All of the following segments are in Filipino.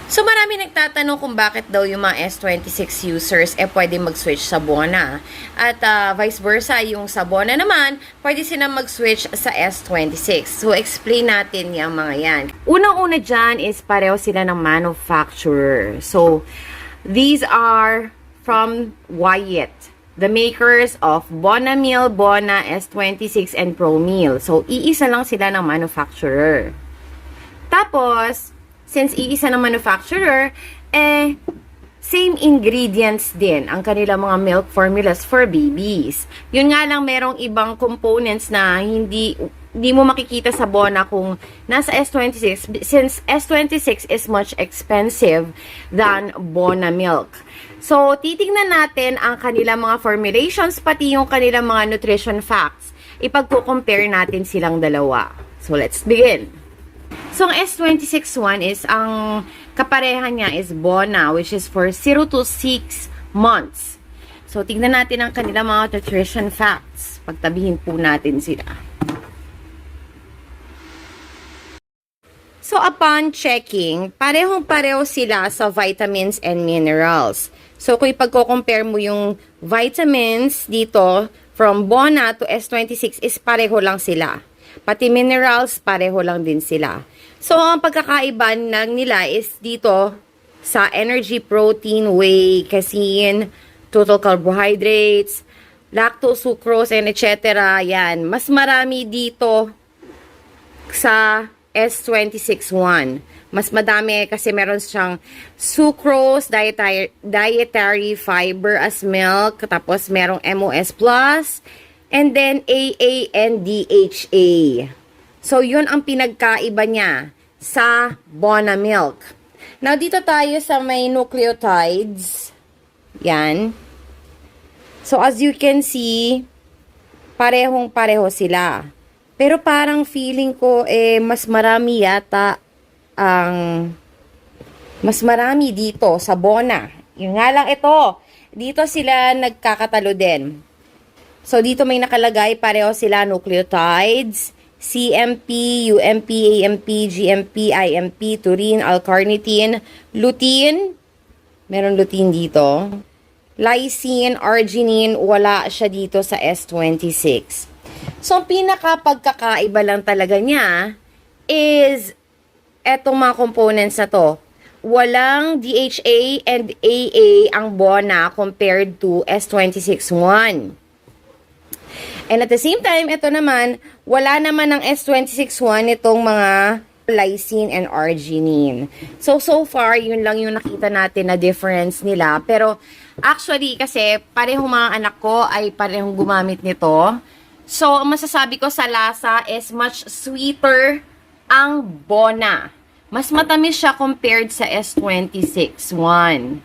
So marami nagtatanong kung bakit daw yung mga S26 users pwede mag-switch sa Bona. At vice versa, yung sa Bona naman, pwede silang mag-switch sa S26. So explain natin yung mga yan. Unang-una dyan is pareho sila ng manufacturer. So these are from Wyatt, the makers of Bonamil, Bona, S26, and ProMil. So iisa lang sila ng manufacturer. Tapos, since iisa ng manufacturer, same ingredients din ang kanilang mga milk formulas for babies. Yun nga lang, merong ibang components na hindi mo makikita sa Bona kung nasa S26, since S26 is much expensive than Bona milk. So, titingnan natin ang kanilang mga formulations, pati yung kanilang mga nutrition facts. Ipagko-compare natin silang dalawa. So, let's begin. So, ang S26 one is, ang kaparehan niya is Bona, which is for 0 to 6 months. So, tignan natin ang kanilang mga nutrition facts. Pagtabihin po natin sila. So, upon checking, parehong-pareho sila sa vitamins and minerals. So, kung ipagko-compare mo yung vitamins dito, from Bona to S26 is pareho lang sila. Pati minerals, pareho lang din sila. So, ang pagkakaiba lang nila is dito sa energy, protein, whey, casein, total carbohydrates, lactose, sucrose, and etc. Yan. Mas marami dito sa S26-1. Mas madami kasi meron siyang sucrose, dietary fiber as milk, tapos merong MOS+, and then AA and DHA. So, yun ang pinagkaiba niya sa Bona milk. Now, dito tayo sa may nucleotides. Yan. So, as you can see, parehong-pareho sila. Pero parang feeling ko, mas marami yata mas marami dito sa Bona. Yung nga lang ito, dito sila nagkakatalo din. So, dito may nakalagay, pareho sila nucleotides, CMP, UMP, AMP, GMP, IMP, taurine, L-carnitine, lutein, meron lutein dito, lysine, arginine, wala siya dito sa S26. So, ang pinaka-pagkakaiba lang talaga niya is etong mga components na to. Walang DHA and AA ang Bona compared to S26-1. And at the same time, ito naman, wala naman ng S26-1 itong mga lysine and arginine. So far, yun lang yung nakita natin na difference nila. Pero, actually, kasi parehong mga anak ko ay parehong gumamit nito. So, ang masasabi ko sa lasa is much sweeter ang Bona. Mas matamis siya compared sa S26-1.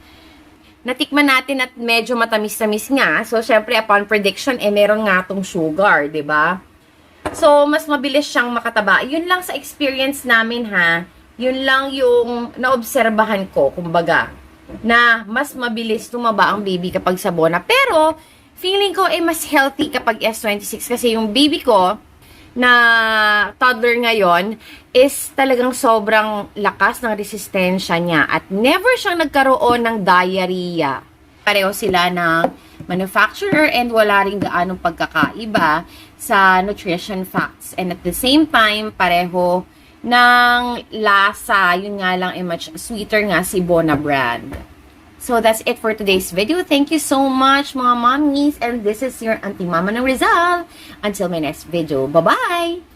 Natikman natin at medyo matamis-tamis nga. So, syempre, upon prediction, meron nga tong sugar, ba? Diba? So, mas mabilis siyang makataba. Yun lang sa experience namin, ha? Yun lang yung naobserbahan ko, kumbaga, na mas mabilis tumaba ang baby kapag sa Bona. Pero, feeling ko, mas healthy kapag S26 kasi yung baby ko, na toddler ngayon is talagang sobrang lakas ng resistensya niya at never siyang nagkaroon ng diarrhea. Pareho sila ng manufacturer and wala rin gaanong pagkakaiba sa nutrition facts. And at the same time, pareho ng lasa. Yun nga lang, much sweeter nga si Bona brand. So, that's it for today's video. Thank you so much, mga mommies. And this is your Auntie Mama ng Rizal. Until my next video. Bye-bye!